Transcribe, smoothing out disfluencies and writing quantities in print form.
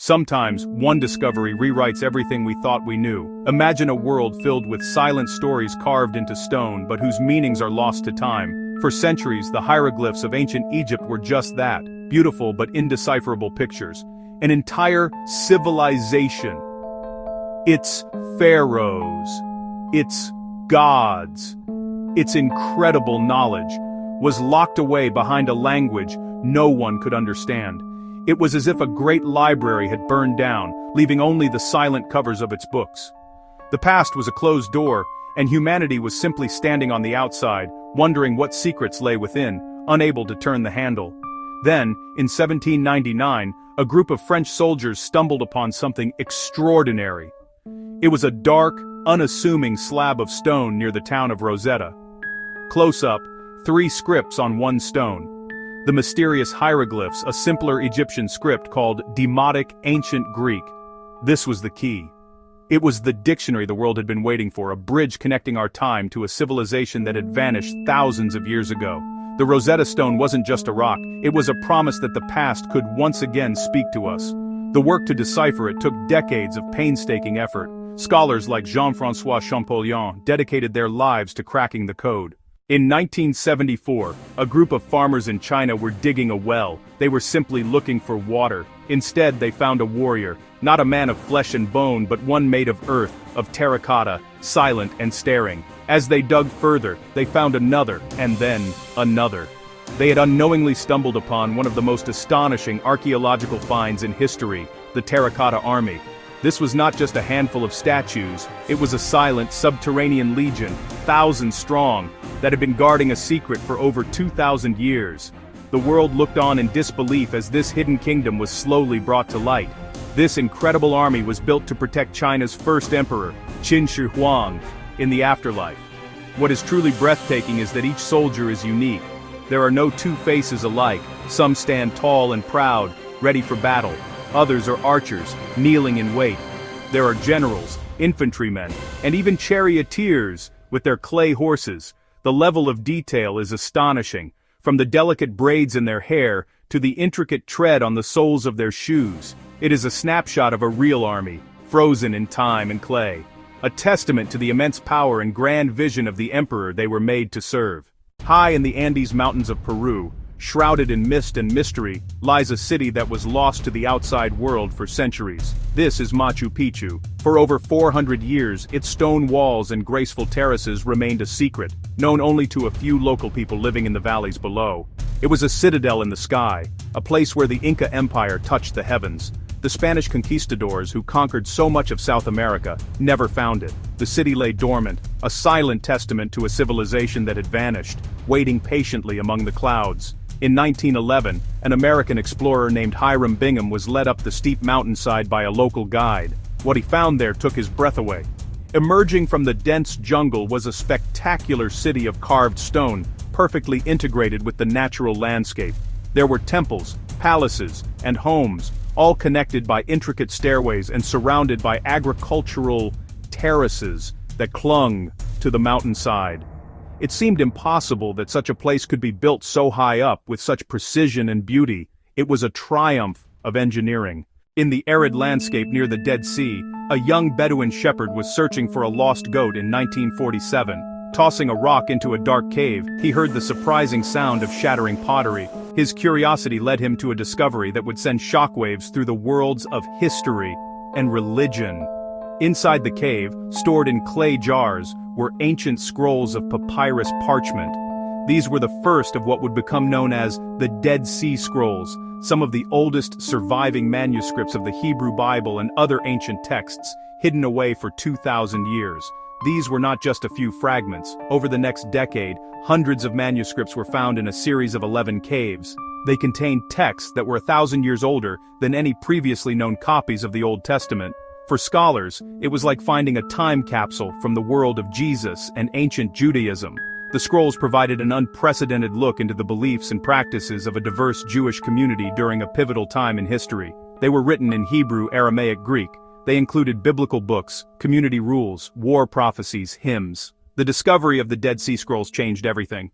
Sometimes, one discovery rewrites everything we thought we knew. Imagine a world filled with silent stories carved into stone but whose meanings are lost to time. For centuries, the hieroglyphs of ancient Egypt were just that, beautiful but indecipherable pictures. An entire civilization. Its pharaohs, its gods, its incredible knowledge was locked away behind a language no one could understand. It was as if a great library had burned down, leaving only the silent covers of its books. The past was a closed door, and humanity was simply standing on the outside, wondering what secrets lay within, unable to turn the handle. Then, in 1799, a group of French soldiers stumbled upon something extraordinary. It was a dark, unassuming slab of stone near the town of Rosetta. Close up, 3 scripts on one stone. The mysterious hieroglyphs, a simpler Egyptian script called Demotic Ancient Greek. This was the key. It was the dictionary the world had been waiting for, a bridge connecting our time to a civilization that had vanished thousands of years ago. The Rosetta Stone wasn't just a rock, it was a promise that the past could once again speak to us. The work to decipher it took decades of painstaking effort. Scholars like Jean-François Champollion dedicated their lives to cracking the code. In 1974, a group of farmers in China were digging a well. They were simply looking for water. Instead, they found a warrior, not a man of flesh and bone, but one made of earth, of terracotta, silent and staring. As they dug further, they found another, and then another. They had unknowingly stumbled upon one of the most astonishing archaeological finds in history, the Terracotta Army. This was not just a handful of statues, it was a silent subterranean legion, thousands strong, that had been guarding a secret for over 2,000 years. The world looked on in disbelief as this hidden kingdom was slowly brought to light. This incredible army was built to protect China's first emperor, Qin Shi Huang, in the afterlife. What is truly breathtaking is that each soldier is unique. There are no two faces alike. Some stand tall and proud, ready for battle. Others are archers, kneeling in wait. There are generals, infantrymen, and even charioteers with their clay horses. The level of detail is astonishing, from the delicate braids in their hair to the intricate tread on the soles of their shoes. It is a snapshot of a real army, frozen in time and clay, a testament to the immense power and grand vision of the emperor they were made to serve. High in the Andes Mountains of Peru, shrouded in mist and mystery, lies a city that was lost to the outside world for centuries. This is Machu Picchu. For over 400 years, its stone walls and graceful terraces remained a secret, known only to a few local people living in the valleys below. It was a citadel in the sky, a place where the Inca Empire touched the heavens. The Spanish conquistadors who conquered so much of South America never found it. The city lay dormant, a silent testament to a civilization that had vanished, waiting patiently among the clouds. In 1911, an American explorer named Hiram Bingham was led up the steep mountainside by a local guide. What he found there took his breath away. Emerging from the dense jungle was a spectacular city of carved stone, perfectly integrated with the natural landscape. There were temples, palaces, and homes, all connected by intricate stairways and surrounded by agricultural terraces that clung to the mountainside. It seemed impossible that such a place could be built so high up with such precision and beauty. It was a triumph of engineering. In the arid landscape near the Dead Sea, a young Bedouin shepherd was searching for a lost goat in 1947. Tossing a rock into a dark cave, he heard the surprising sound of shattering pottery. His curiosity led him to a discovery that would send shockwaves through the worlds of history and religion. Inside the cave, stored in clay jars, were ancient scrolls of papyrus parchment. These were the first of what would become known as the Dead Sea Scrolls, some of the oldest surviving manuscripts of the Hebrew Bible and other ancient texts, hidden away for 2,000 years. These were not just a few fragments. Over the next decade, hundreds of manuscripts were found in a series of 11 caves. They contained texts that were 1,000 years older than any previously known copies of the Old Testament. For scholars, it was like finding a time capsule from the world of Jesus and ancient Judaism. The scrolls provided an unprecedented look into the beliefs and practices of a diverse Jewish community during a pivotal time in history. They were written in Hebrew, Aramaic, Greek. They included biblical books, community rules, war prophecies, hymns. The discovery of the Dead Sea Scrolls changed everything.